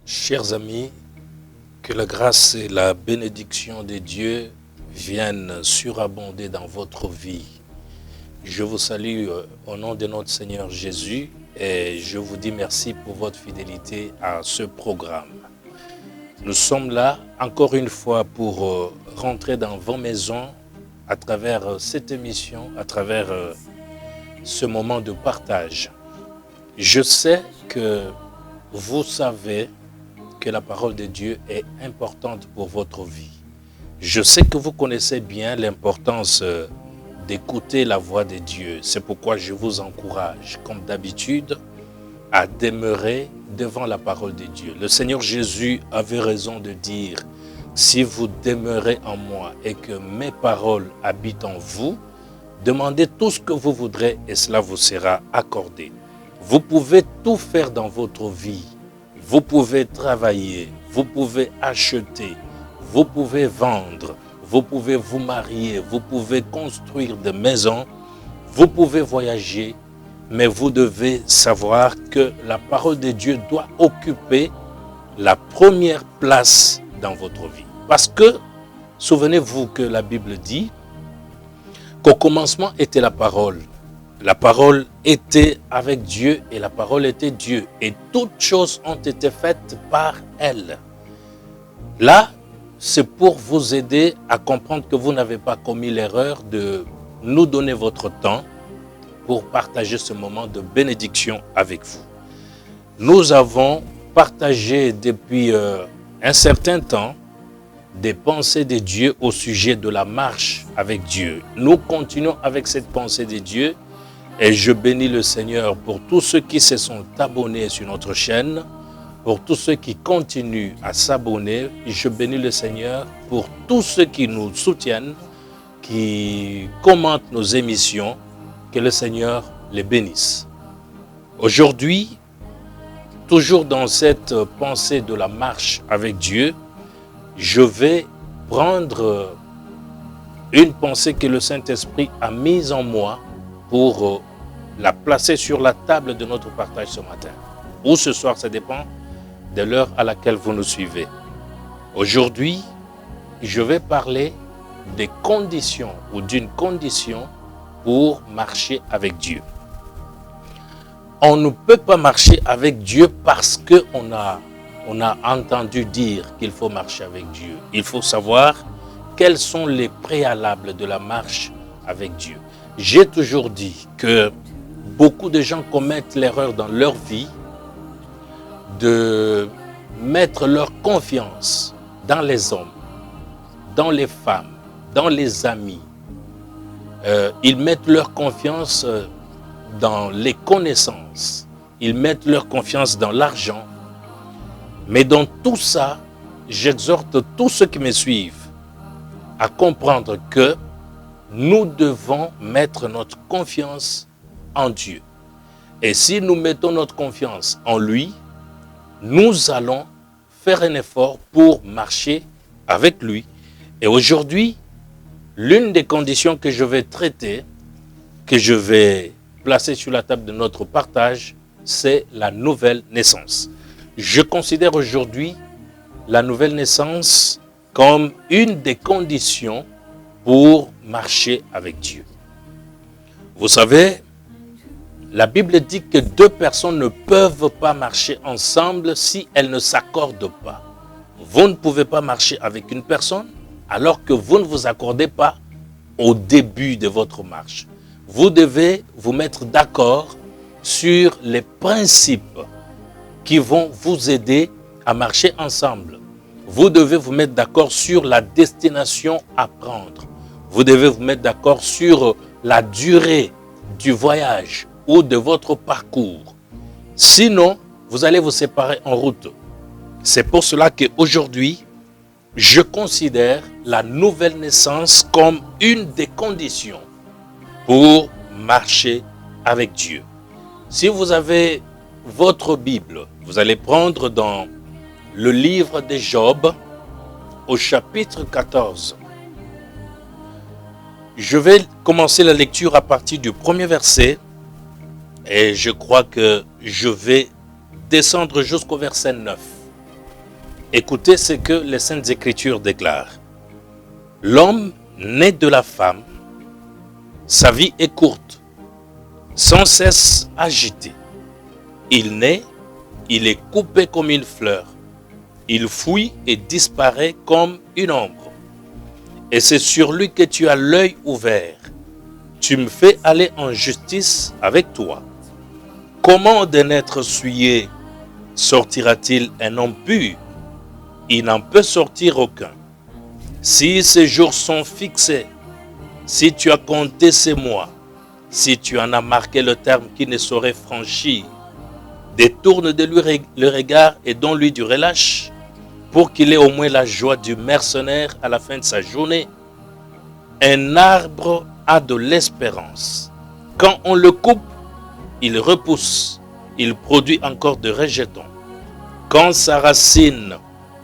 Chers amis, que la grâce et la bénédiction de Dieu viennent surabonder dans votre vie. Je vous salue au nom de notre Seigneur Jésus et je vous dis merci pour votre fidélité à ce programme. Nous sommes là encore une fois pour rentrer dans vos maisons à travers cette émission, à travers ce moment de partage. Je sais que vous savez que la parole de Dieu est importante pour votre vie. Je sais que vous connaissez bien l'importance d'écouter la voix de Dieu. C'est pourquoi je vous encourage, comme d'habitude, à demeurer devant la parole de Dieu. Le Seigneur Jésus avait raison de dire, si vous demeurez en moi et que mes paroles habitent en vous, demandez tout ce que vous voudrez et cela vous sera accordé. Vous pouvez tout faire dans votre vie. Vous pouvez travailler, vous pouvez acheter, vous pouvez vendre, vous pouvez vous marier, vous pouvez construire des maisons, vous pouvez voyager, mais vous devez savoir que la parole de Dieu doit occuper la première place dans votre vie. Parce que, souvenez-vous que la Bible dit qu'au commencement était la parole. La parole était avec Dieu et la parole était Dieu. Et toutes choses ont été faites par elle. Là, c'est pour vous aider à comprendre que vous n'avez pas commis l'erreur de nous donner votre temps pour partager ce moment de bénédiction avec vous. Nous avons partagé depuis un certain temps des pensées de Dieu au sujet de la marche avec Dieu. Nous continuons avec cette pensée de Dieu. Et je bénis le Seigneur pour tous ceux qui se sont abonnés sur notre chaîne, pour tous ceux qui continuent à s'abonner. Je bénis le Seigneur pour tous ceux qui nous soutiennent, qui commentent nos émissions. Que le Seigneur les bénisse. Aujourd'hui, toujours dans cette pensée de la marche avec Dieu, je vais prendre une pensée que le Saint-Esprit a mise en moi pour la placer sur la table de notre partage ce matin. Ou ce soir, ça dépend de l'heure à laquelle vous nous suivez. Aujourd'hui, je vais parler des conditions ou d'une condition pour marcher avec Dieu. On ne peut pas marcher avec Dieu parce qu'on a entendu dire qu'il faut marcher avec Dieu. Il faut savoir quels sont les préalables de la marche avec Dieu. J'ai toujours dit que beaucoup de gens commettent l'erreur dans leur vie de mettre leur confiance dans les hommes, dans les femmes, dans les amis. Ils mettent leur confiance dans les connaissances. Ils mettent leur confiance dans l'argent. Mais dans tout ça, j'exhorte tous ceux qui me suivent à comprendre que nous devons mettre notre confiance en Dieu. Et si nous mettons notre confiance en lui, nous allons faire un effort pour marcher avec lui. Et aujourd'hui, l'une des conditions que je vais traiter, que je vais placer sur la table de notre partage, c'est la nouvelle naissance. Je considère aujourd'hui la nouvelle naissance comme une des conditions pour marcher avec Dieu. Vous savez, la Bible dit que deux personnes ne peuvent pas marcher ensemble si elles ne s'accordent pas. Vous ne pouvez pas marcher avec une personne alors que vous ne vous accordez pas au début de votre marche. Vous devez vous mettre d'accord sur les principes qui vont vous aider à marcher ensemble. Vous devez vous mettre d'accord sur la destination à prendre. Vous devez vous mettre d'accord sur la durée du voyage ou de votre parcours. Sinon, vous allez vous séparer en route. C'est pour cela qu'aujourd'hui, je considère la nouvelle naissance comme une des conditions pour marcher avec Dieu. Si vous avez votre Bible, vous allez prendre dans le livre de Job, au chapitre 14. Je vais commencer la lecture à partir du premier verset et je crois que je vais descendre jusqu'au verset 9. Écoutez ce que les Saintes Écritures déclarent. L'homme né de la femme, sa vie est courte, sans cesse agitée. Il naît, il est coupé comme une fleur. Il fuit et disparaît comme une ombre. Et c'est sur lui que tu as l'œil ouvert. Tu me fais aller en justice avec toi. Comment d'un être souillé sortira-t-il un homme pur? Il n'en peut sortir aucun. Si ces jours sont fixés, si tu as compté ces mois, si tu en as marqué le terme qui ne saurait franchir, détourne de lui le regard et donne-lui du relâche, pour qu'il ait au moins la joie du mercenaire à la fin de sa journée. Un arbre a de l'espérance. Quand on le coupe, il repousse, il produit encore de rejetons. Quand sa racine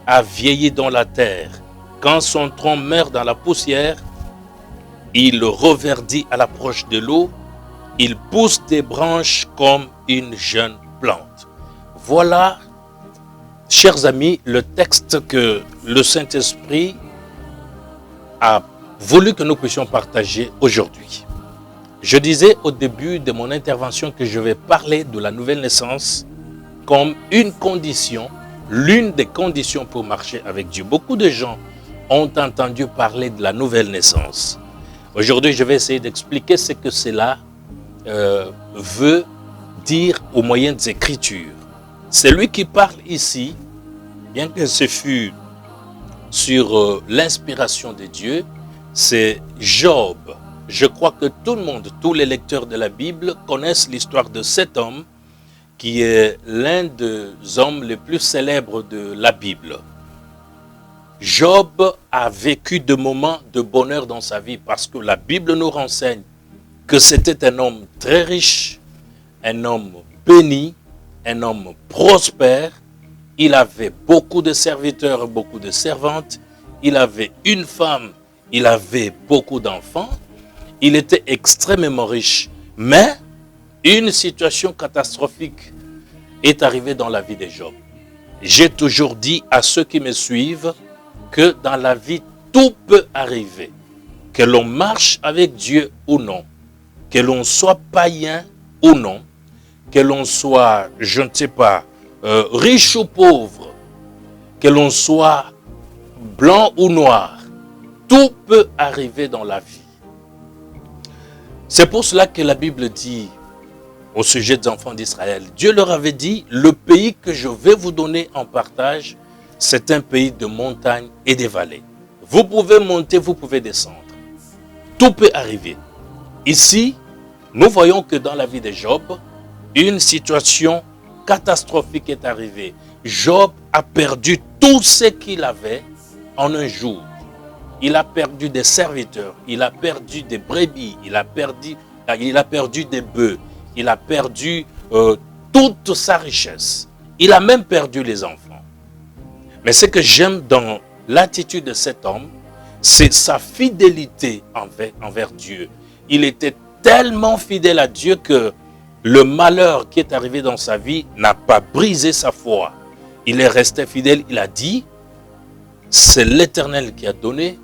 a vieilli dans la terre, quand son tronc meurt dans la poussière, il reverdit à l'approche de l'eau, il pousse des branches comme une jeune plante. Voilà, chers amis, le texte que le Saint-Esprit a voulu que nous puissions partager aujourd'hui. Je disais au début de mon intervention que je vais parler de la nouvelle naissance comme une condition, l'une des conditions pour marcher avec Dieu. Beaucoup de gens ont entendu parler de la nouvelle naissance. Aujourd'hui, je vais essayer d'expliquer ce que cela veut dire au moyen des Écritures. Celui qui parle ici, bien que ce fût sur l'inspiration de Dieu, c'est Job. Je crois que tout le monde, tous les lecteurs de la Bible connaissent l'histoire de cet homme qui est l'un des hommes les plus célèbres de la Bible. Job a vécu de moments de bonheur dans sa vie parce que la Bible nous renseigne que c'était un homme très riche, un homme béni, un homme prospère. Il avait beaucoup de serviteurs, beaucoup de servantes. Il avait une femme, il avait beaucoup d'enfants. Il était extrêmement riche. Mais une situation catastrophique est arrivée dans la vie de Job. J'ai toujours dit à ceux qui me suivent que dans la vie, tout peut arriver. Que l'on marche avec Dieu ou non, que l'on soit païen ou non, que l'on soit, je ne sais pas, riche ou pauvre, que l'on soit blanc ou noir, tout peut arriver dans la vie. C'est pour cela que la Bible dit au sujet des enfants d'Israël, Dieu leur avait dit, le pays que je vais vous donner en partage, c'est un pays de montagnes et de vallées. Vous pouvez monter, vous pouvez descendre. Tout peut arriver. Ici, nous voyons que dans la vie de Job, une situation catastrophique est arrivée. Job a perdu tout ce qu'il avait en un jour. Il a perdu des serviteurs, il a perdu des brebis, il a perdu des bœufs, il a perdu toute sa richesse. Il a même perdu les enfants. Mais ce que j'aime dans l'attitude de cet homme, c'est sa fidélité envers Dieu. Il était tellement fidèle à Dieu que le malheur qui est arrivé dans sa vie n'a pas brisé sa foi. Il est resté fidèle, il a dit, c'est l'Éternel qui a donné,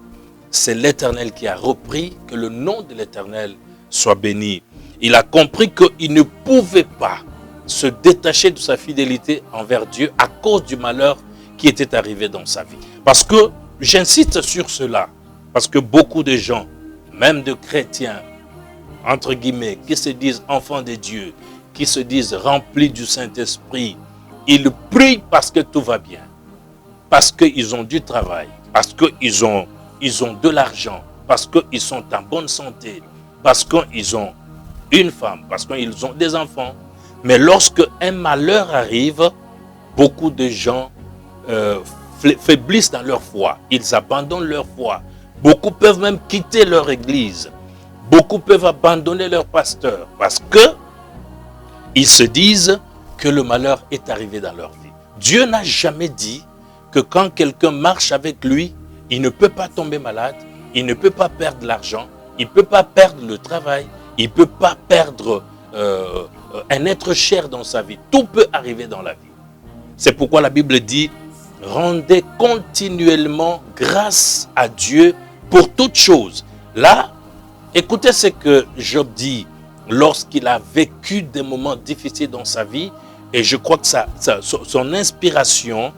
c'est l'Éternel qui a repris, que le nom de l'Éternel soit béni. Il a compris qu'il ne pouvait pas se détacher de sa fidélité envers Dieu à cause du malheur qui était arrivé dans sa vie. Parce que, j'insiste sur cela, parce que beaucoup de gens, même de chrétiens, entre guillemets, qui se disent enfants de Dieu, qui se disent remplis du Saint-Esprit, ils prient parce que tout va bien, parce qu'ils ont du travail, parce qu'ils ont de l'argent, parce qu'ils sont en bonne santé, parce qu'ils ont une femme, parce qu'ils ont des enfants. Mais lorsque un malheur arrive, beaucoup de gens faiblissent dans leur foi. Ils abandonnent leur foi. Beaucoup peuvent même quitter leur église. Beaucoup peuvent abandonner leur pasteur parce que ils se disent que le malheur est arrivé dans leur vie. Dieu n'a jamais dit que quand quelqu'un marche avec lui, il ne peut pas tomber malade, il ne peut pas perdre l'argent, il ne peut pas perdre le travail, il ne peut pas perdre un être cher dans sa vie. Tout peut arriver dans la vie. C'est pourquoi la Bible dit, rendez continuellement grâce à Dieu pour toutes choses. Là, écoutez ce que Job dit lorsqu'il a vécu des moments difficiles dans sa vie, et je crois que son inspiration,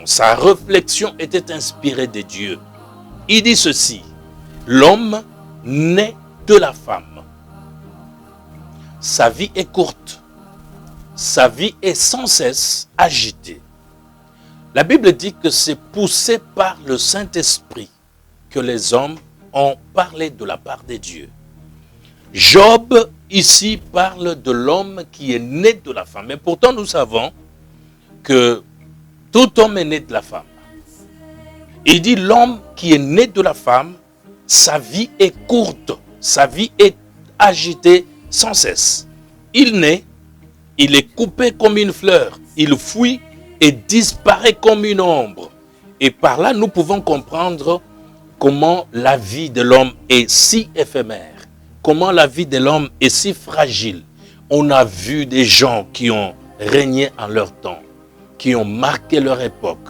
sa réflexion était inspirée de Dieu. Il dit ceci: l'homme naît de la femme. Sa vie est courte. Sa vie est sans cesse agitée. La Bible dit que c'est poussé par le Saint-Esprit que les hommes ont parlé de la part de Dieu. Job, ici, parle de l'homme qui est né de la femme. Mais pourtant, nous savons que tout homme est né de la femme. Il dit l'homme qui est né de la femme, sa vie est courte, sa vie est agitée sans cesse. Il naît, il est coupé comme une fleur, il fuit et disparaît comme une ombre. Et par là, nous pouvons comprendre comment la vie de l'homme est si éphémère, comment la vie de l'homme est si fragile. On a vu des gens qui ont régné en leur temps, qui ont marqué leur époque,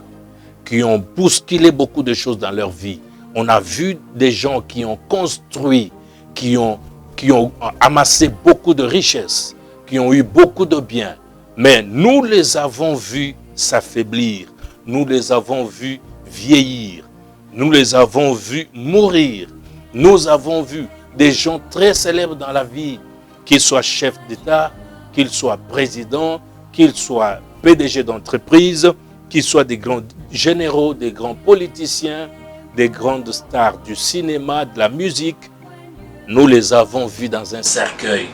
qui ont bousculé beaucoup de choses dans leur vie. On a vu des gens qui ont construit, qui ont amassé beaucoup de richesses, qui ont eu beaucoup de biens. Mais nous les avons vus s'affaiblir, nous les avons vus vieillir, nous les avons vus mourir. Nous avons vu des gens très célèbres dans la vie, qu'ils soient chefs d'État, qu'ils soient présidents, qu'ils soient PDG d'entreprise, qu'ils soient des grands généraux, des grands politiciens, des grandes stars du cinéma, de la musique. Nous les avons vus dans un cercueil.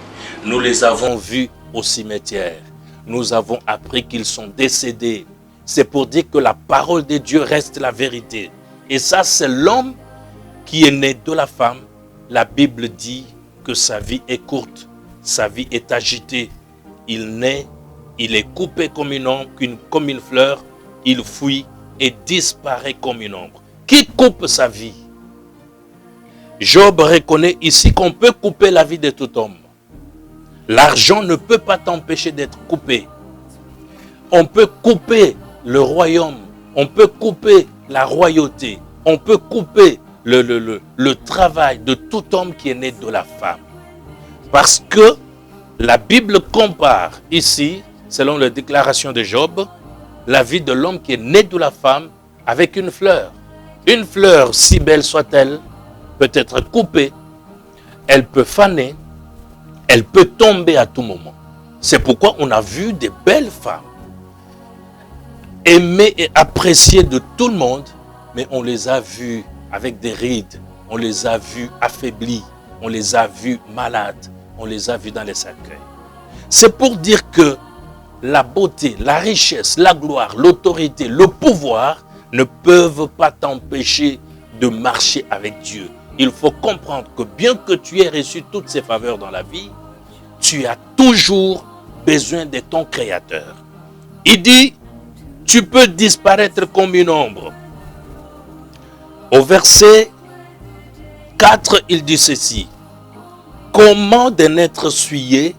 Nous les avons vus au cimetière. Nous avons appris qu'ils sont décédés. C'est pour dire que la parole de Dieu reste la vérité. Et ça, c'est l'homme qui est né de la femme. La Bible dit que sa vie est courte, sa vie est agitée. Il naît, il est coupé comme une fleur, il fuit et disparaît comme une ombre. Qui coupe sa vie? Job reconnaît ici qu'on peut couper la vie de tout homme. L'argent ne peut pas t'empêcher d'être coupé. On peut couper le royaume, on peut couper la royauté, on peut couper le travail de tout homme qui est né de la femme. Parce que la Bible compare ici, selon la déclaration de Job, la vie de l'homme qui est né de la femme avec une fleur. Une fleur, si belle soit-elle, peut être coupée, elle peut faner, elle peut tomber à tout moment. C'est pourquoi on a vu des belles femmes, aimées et appréciées de tout le monde, mais on les a vues avec des rides, on les a vues affaiblies, on les a vues malades, on les a vues dans les cercueils. C'est pour dire que la beauté, la richesse, la gloire, l'autorité, le pouvoir ne peuvent pas t'empêcher de marcher avec Dieu. Il faut comprendre que bien que tu aies reçu toutes ces faveurs dans la vie, tu as toujours besoin de ton Créateur. Il dit, tu peux disparaître comme une ombre. Au verset 4, il dit ceci. Comment d'un être souillé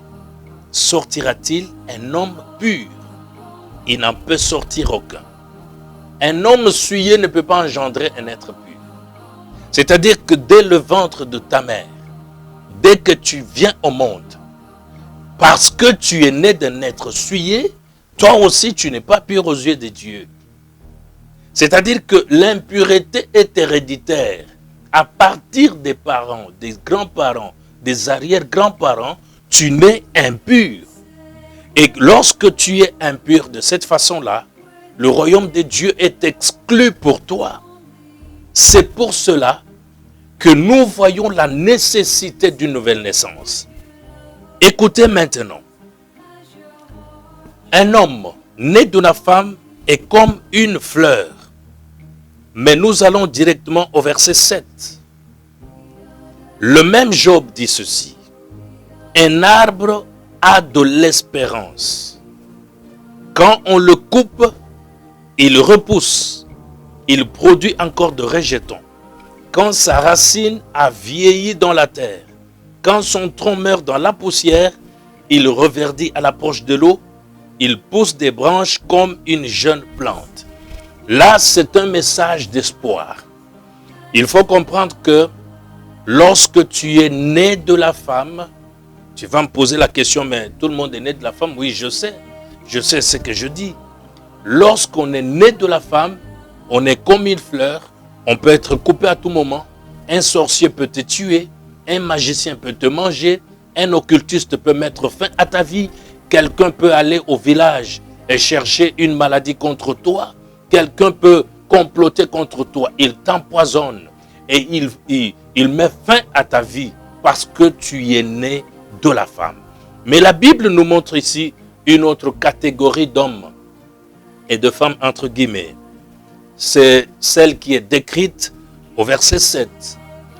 sortira-t-il un homme pur? Il n'en peut sortir aucun. Un homme souillé ne peut pas engendrer un être pur. C'est-à-dire que dès le ventre de ta mère, dès que tu viens au monde, parce que tu es né d'un être souillé, toi aussi tu n'es pas pur aux yeux de Dieu. C'est-à-dire que l'impureté est héréditaire. À partir des parents, des grands-parents, des arrière-grands-parents, tu nais impur. Et lorsque tu es impur de cette façon-là, le royaume de Dieu est exclu pour toi. C'est pour cela que nous voyons la nécessité d'une nouvelle naissance. Écoutez maintenant. Un homme né d'une femme est comme une fleur. Mais nous allons directement au verset 7. Le même Job dit ceci. Un arbre a de l'espérance. Quand on le coupe, il repousse. Il produit encore de rejetons. Quand sa racine a vieilli dans la terre, quand son tronc meurt dans la poussière, il reverdit à l'approche de l'eau, il pousse des branches comme une jeune plante. Là, c'est un message d'espoir. Il faut comprendre que lorsque tu es né de la femme, tu vas me poser la question, mais tout le monde est né de la femme? Oui, je sais ce que je dis. Lorsqu'on est né de la femme, on est comme une fleur, on peut être coupé à tout moment, un sorcier peut te tuer, un magicien peut te manger, un occultiste peut mettre fin à ta vie, quelqu'un peut aller au village et chercher une maladie contre toi, quelqu'un peut comploter contre toi, il t'empoisonne et il met fin à ta vie parce que tu es né de la femme. Mais la Bible nous montre ici une autre catégorie d'hommes et de femmes entre guillemets. C'est celle qui est décrite au verset 7.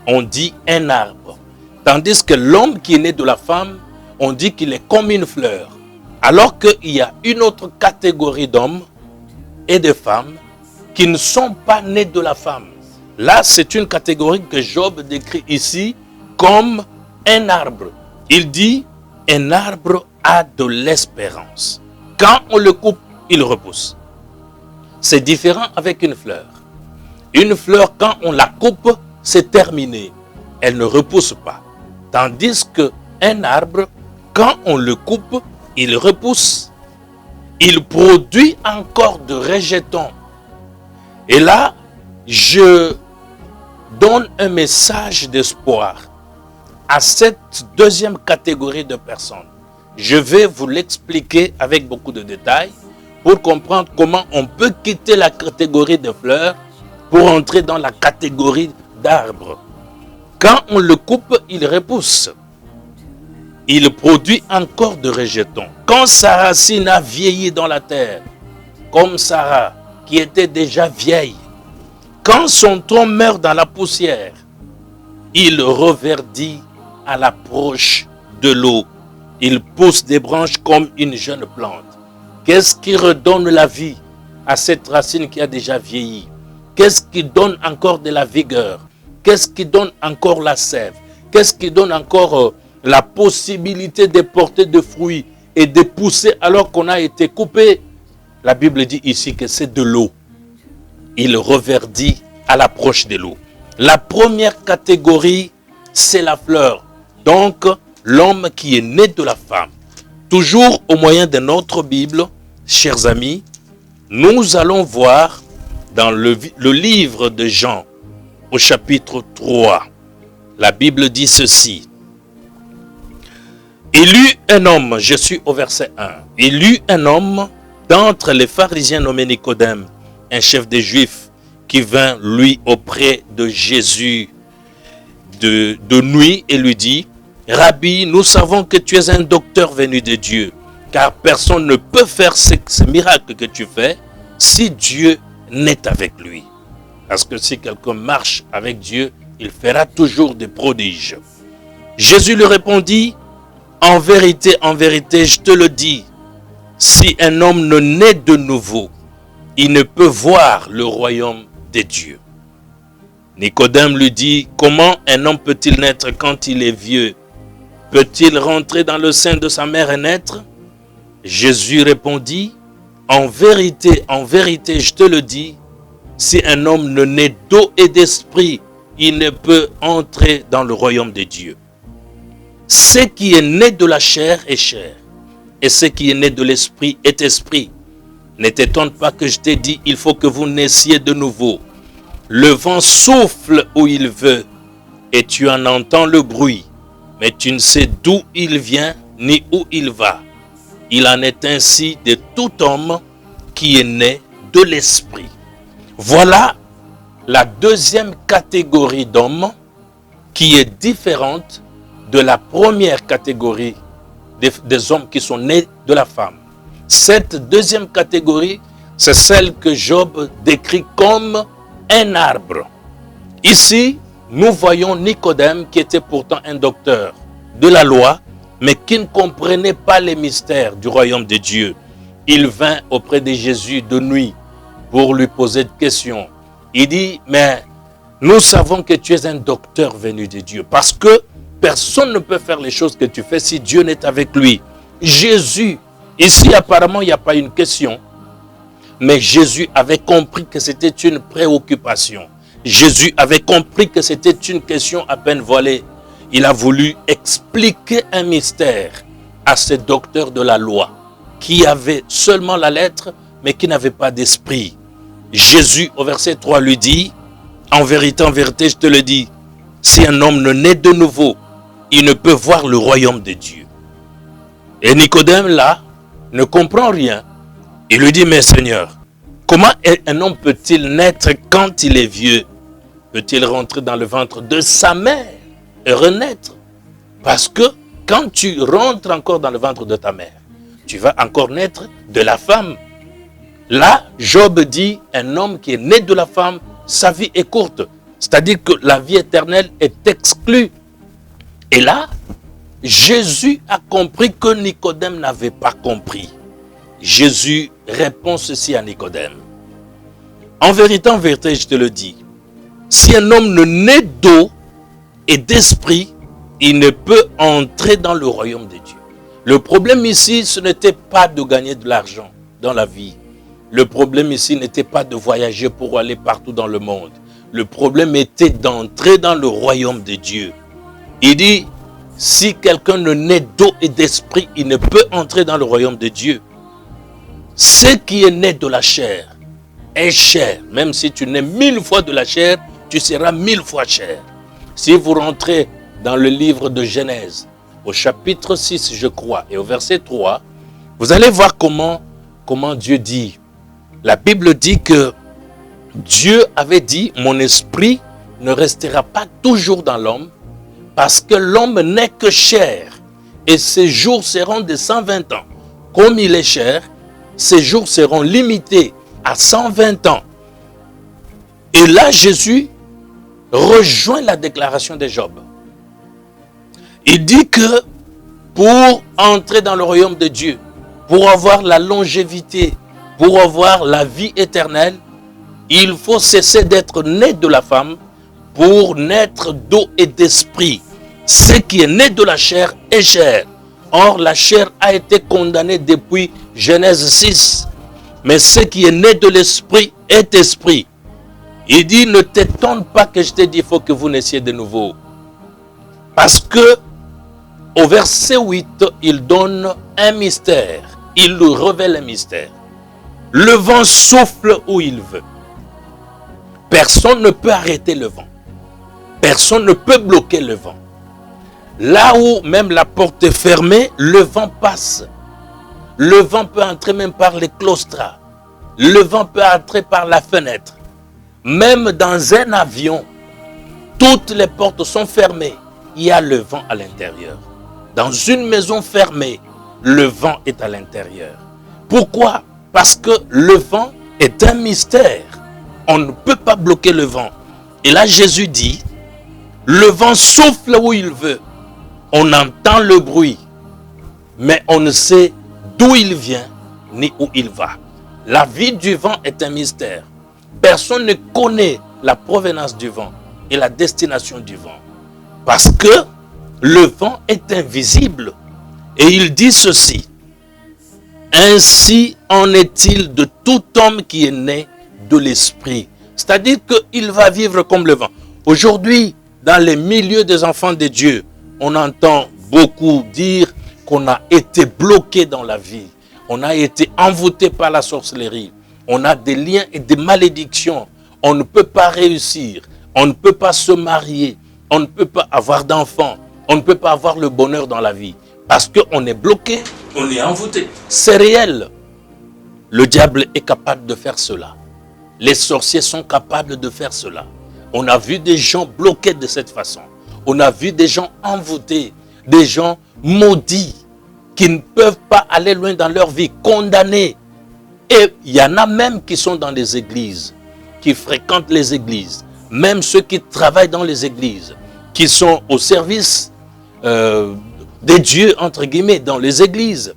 On dit un arbre. Tandis que l'homme qui est né de la femme, on dit qu'il est comme une fleur. Alors qu'il y a une autre catégorie d'hommes et de femmes qui ne sont pas nés de la femme. Là, c'est une catégorie que Job décrit ici comme un arbre. Il dit, un arbre a de l'espérance. Quand on le coupe, il repousse. C'est différent avec une fleur. Une fleur, quand on la coupe, c'est terminé. Elle ne repousse pas. Tandis qu'un arbre, quand on le coupe, il repousse. Il produit encore de rejetons. Et là, je donne un message d'espoir à cette deuxième catégorie de personnes. Je vais vous l'expliquer avec beaucoup de détails pour comprendre comment on peut quitter la catégorie de fleurs pour entrer dans la catégorie d'arbres. Quand on le coupe, il repousse. Il produit encore de rejetons. Quand sa racine a vieilli dans la terre, comme Sarah, qui était déjà vieille, quand son tronc meurt dans la poussière, il reverdit à l'approche de l'eau. Il pousse des branches comme une jeune plante. Qu'est-ce qui redonne la vie à cette racine qui a déjà vieilli? Qu'est-ce qui donne encore de la vigueur? Qu'est-ce qui donne encore la sève? Qu'est-ce qui donne encore la possibilité de porter des fruits et de pousser alors qu'on a été coupé? La Bible dit ici que c'est de l'eau. Il reverdit à l'approche de l'eau. La première catégorie, c'est la fleur. Donc, l'homme qui est né de la femme. Toujours au moyen de notre Bible, chers amis, nous allons voir dans le livre de Jean, au chapitre 3, la Bible dit ceci. Il eut un homme, je suis au verset 1, il eut un homme d'entre les pharisiens nommé Nicodème, un chef des Juifs, qui vint lui auprès de Jésus de nuit et lui dit, Rabbi, nous savons que tu es un docteur venu de Dieu, car personne ne peut faire ce miracle que tu fais si Dieu n'est avec lui. Parce que si quelqu'un marche avec Dieu, il fera toujours des prodiges. Jésus lui répondit, en vérité, je te le dis, si un homme ne naît de nouveau, il ne peut voir le royaume de Dieu. Nicodème lui dit, comment un homme peut-il naître quand il est vieux? Peut-il rentrer dans le sein de sa mère et naître? Jésus répondit, en vérité, je te le dis, si un homme ne naît d'eau et d'esprit, il ne peut entrer dans le royaume de Dieu. Ce qui est né de la chair est chair, et ce qui est né de l'esprit est esprit. Ne t'étonne pas que je t'ai dit, il faut que vous naissiez de nouveau. Le vent souffle où il veut, et tu en entends le bruit, mais tu ne sais d'où il vient ni où il va. Il en est ainsi de tout homme qui est né de l'esprit. Voilà la deuxième catégorie d'hommes qui est différente de la première catégorie des hommes qui sont nés de la femme. Cette deuxième catégorie, c'est celle que Job décrit comme un arbre. Ici, nous voyons Nicodème qui était pourtant un docteur de la loi, mais qui ne comprenait pas les mystères du royaume de Dieu. Il vint auprès de Jésus de nuit pour lui poser des questions. Il dit, mais nous savons que tu es un docteur venu de Dieu, parce que personne ne peut faire les choses que tu fais si Dieu n'est avec lui. Jésus, ici apparemment il n'y a pas une question. Mais Jésus avait compris que c'était une préoccupation. Jésus avait compris que c'était une question à peine voilée. Il a voulu expliquer un mystère à ces docteurs de la loi qui avaient seulement la lettre mais qui n'avaient pas d'esprit. Jésus, au verset 3, lui dit, en vérité, je te le dis, si un homme ne naît de nouveau, il ne peut voir le royaume de Dieu. Et Nicodème, là, ne comprend rien. Il lui dit, mais Seigneur, comment un homme peut-il naître quand il est vieux? Peut-il rentrer dans le ventre de sa mère et renaître? Parce que quand tu rentres encore dans le ventre de ta mère, tu vas encore naître de la femme. Là, Job dit, un homme qui est né de la femme, sa vie est courte. C'est-à-dire que la vie éternelle est exclue. Et là, Jésus a compris que Nicodème n'avait pas compris. Jésus répond ceci à Nicodème. En vérité, je te le dis, si un homme ne naît d'eau et d'esprit, il ne peut entrer dans le royaume de Dieu. Le problème ici, ce n'était pas de gagner de l'argent dans la vie. Le problème ici n'était pas de voyager pour aller partout dans le monde. Le problème était d'entrer dans le royaume de Dieu. Il dit, si quelqu'un ne naît d'eau et d'esprit, il ne peut entrer dans le royaume de Dieu. Ce qui est né de la chair est chair. Même si tu nais 1000 fois de la chair, tu seras 1000 fois chair. Si vous rentrez dans le livre de Genèse, au chapitre 6, je crois, et au verset 3, vous allez voir comment Dieu dit. La Bible dit que Dieu avait dit, mon esprit ne restera pas toujours dans l'homme, parce que l'homme n'est que chair, et ses jours seront de 120 ans. Comme il est chair, ses jours seront limités à 120 ans. Et là, Jésus rejoint la déclaration de Job. Il dit que pour entrer dans le royaume de Dieu, pour avoir la longévité, pour avoir la vie éternelle, il faut cesser d'être né de la femme pour naître d'eau et d'esprit. Ce qui est né de la chair est chair. Or, la chair a été condamnée depuis Genèse 6. Mais ce qui est né de l'esprit est esprit. Il dit, ne t'étonne pas que je t'ai dit, il faut que vous naissiez de nouveau. Parce que, au verset 8, il donne un mystère. Il nous révèle un mystère. Le vent souffle où il veut. Personne ne peut arrêter le vent. Personne ne peut bloquer le vent. Là où même la porte est fermée, le vent passe. Le vent peut entrer même par les claustras. Le vent peut entrer par la fenêtre. Même dans un avion, toutes les portes sont fermées. Il y a le vent à l'intérieur. Dans une maison fermée, le vent est à l'intérieur. Pourquoi? Parce que le vent est un mystère. On ne peut pas bloquer le vent. Et là, Jésus dit, le vent souffle où il veut. On entend le bruit, mais on ne sait d'où il vient ni où il va. La vie du vent est un mystère. Personne ne connaît la provenance du vent et la destination du vent. Parce que le vent est invisible. Et il dit ceci. Ainsi en est-il de tout homme qui est né de l'esprit. C'est-à-dire qu'il va vivre comme le vent. Aujourd'hui, dans les milieux des enfants de Dieu, on entend beaucoup dire qu'on a été bloqué dans la vie. On a été envoûté par la sorcellerie. On a des liens et des malédictions. On ne peut pas réussir. On ne peut pas se marier. On ne peut pas avoir d'enfants. On ne peut pas avoir le bonheur dans la vie. Parce qu'on est bloqué, on est envoûté. C'est réel. Le diable est capable de faire cela. Les sorciers sont capables de faire cela. On a vu des gens bloqués de cette façon. On a vu des gens envoûtés, des gens maudits, qui ne peuvent pas aller loin dans leur vie, condamnés. Et il y en a même qui sont dans les églises, qui fréquentent les églises, même ceux qui travaillent dans les églises, qui sont au service des dieux, entre guillemets, dans les églises.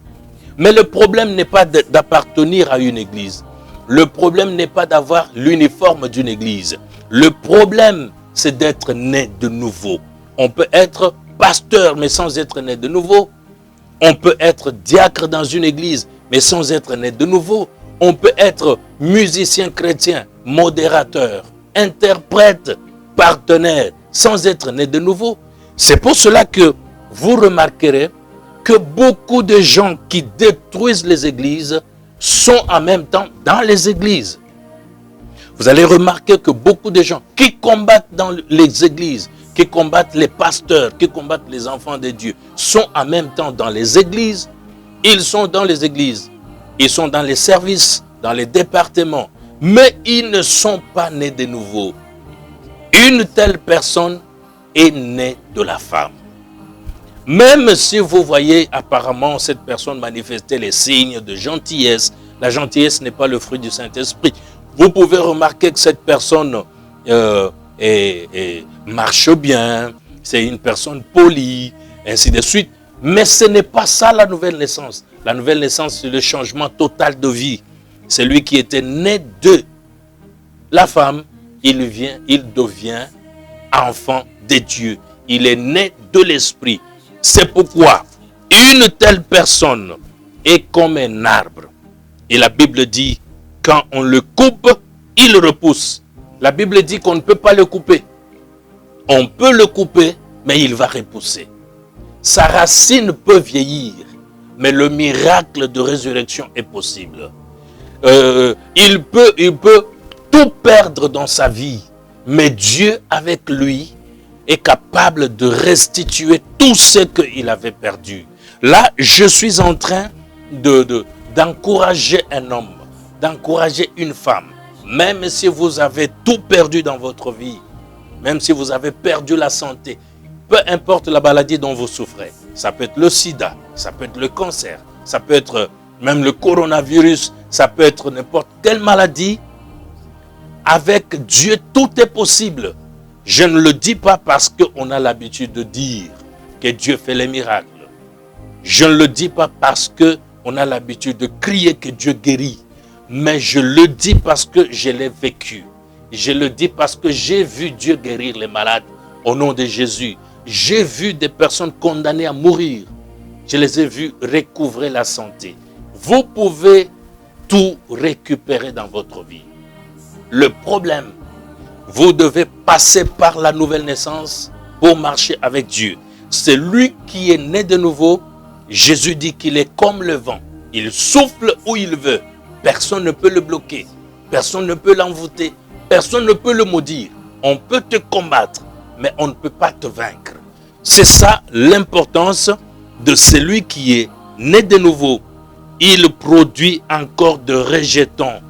Mais le problème n'est pas d'appartenir à une église. Le problème n'est pas d'avoir l'uniforme d'une église. Le problème, c'est d'être né de nouveau. On peut être pasteur, mais sans être né de nouveau. On peut être diacre dans une église, mais sans être né de nouveau. On peut être musicien chrétien, modérateur, interprète, partenaire, sans être né de nouveau. C'est pour cela que vous remarquerez que beaucoup de gens qui détruisent les églises sont en même temps dans les églises. Vous allez remarquer que beaucoup de gens qui combattent dans les églises, qui combattent les pasteurs, qui combattent les enfants de Dieu, sont en même temps dans les églises. Ils sont dans les églises, ils sont dans les services, dans les départements, mais ils ne sont pas nés de nouveau. Une telle personne est née de la femme. Même si vous voyez apparemment cette personne manifester les signes de gentillesse, la gentillesse n'est pas le fruit du Saint-Esprit. Vous pouvez remarquer que cette personne marche bien, c'est une personne polie, ainsi de suite. Mais ce n'est pas ça la nouvelle naissance. La nouvelle naissance, c'est le changement total de vie. Celui qui était né de la femme, il devient enfant de Dieu. Il est né de l'esprit. C'est pourquoi une telle personne est comme un arbre. Et la Bible dit, quand on le coupe, il repousse. La Bible dit qu'on ne peut pas le couper. On peut le couper, mais il va repousser. Sa racine peut vieillir, mais le miracle de résurrection est possible. Il peut tout perdre dans sa vie, mais Dieu avec lui est capable de restituer tout ce qu'il avait perdu. Là, je suis en train d'encourager un homme, d'encourager une femme. Même si vous avez tout perdu dans votre vie, même si vous avez perdu la santé, peu importe la maladie dont vous souffrez, ça peut être le sida, ça peut être le cancer, ça peut être même le coronavirus, ça peut être n'importe quelle maladie, avec Dieu tout est possible. Je ne le dis pas parce qu'on a l'habitude de dire que Dieu fait les miracles. Je ne le dis pas parce qu'on a l'habitude de crier que Dieu guérit. Mais je le dis parce que je l'ai vécu. Je le dis parce que j'ai vu Dieu guérir les malades au nom de Jésus. J'ai vu des personnes condamnées à mourir. Je les ai vues recouvrer la santé. Vous pouvez tout récupérer dans votre vie. Le problème, vous devez passer par la nouvelle naissance pour marcher avec Dieu. C'est lui qui est né de nouveau. Jésus dit qu'il est comme le vent. Il souffle où il veut. Personne ne peut le bloquer. Personne ne peut l'envoûter. Personne ne peut le maudire. On peut te combattre, mais on ne peut pas te vaincre. C'est ça l'importance de celui qui est né de nouveau. Il produit encore de rejetons.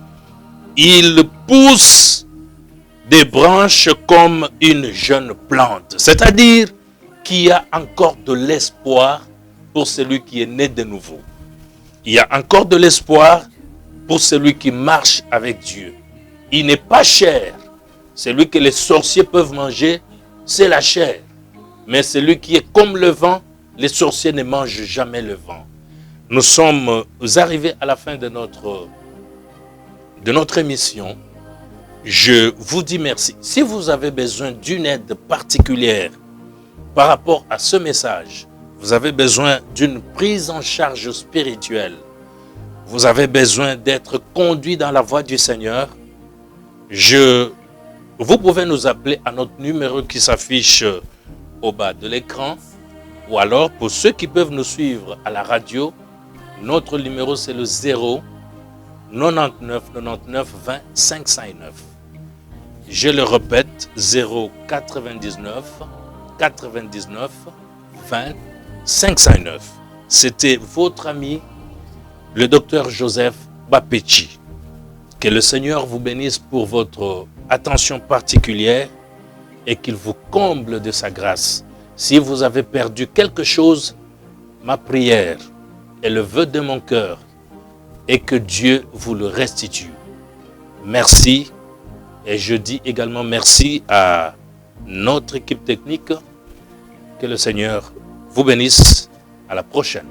Il pousse des branches comme une jeune plante. C'est-à-dire qu'il y a encore de l'espoir pour celui qui est né de nouveau. Il y a encore de l'espoir pour celui qui marche avec Dieu. Il n'est pas chair. Celui que les sorciers peuvent manger, c'est la chair. Mais celui qui est comme le vent, les sorciers ne mangent jamais le vent. Nous sommes arrivés à la fin de notre émission. Je vous dis merci. Si vous avez besoin d'une aide particulière par rapport à ce message, vous avez besoin d'une prise en charge spirituelle, vous avez besoin d'être conduit dans la voie du Seigneur, vous pouvez nous appeler à notre numéro qui s'affiche au bas de l'écran, ou alors pour ceux qui peuvent nous suivre à la radio, notre numéro c'est le 0 99 99 20 559. Je le répète, 0 99 99 20 559. C'était votre ami, le docteur Joseph Bapechi. Que le Seigneur vous bénisse pour votre attention particulière et qu'il vous comble de sa grâce. Si vous avez perdu quelque chose, ma prière et le vœu de mon cœur est que Dieu vous le restitue. Merci. Et je dis également merci à notre équipe technique. Que le Seigneur vous bénisse. À la prochaine.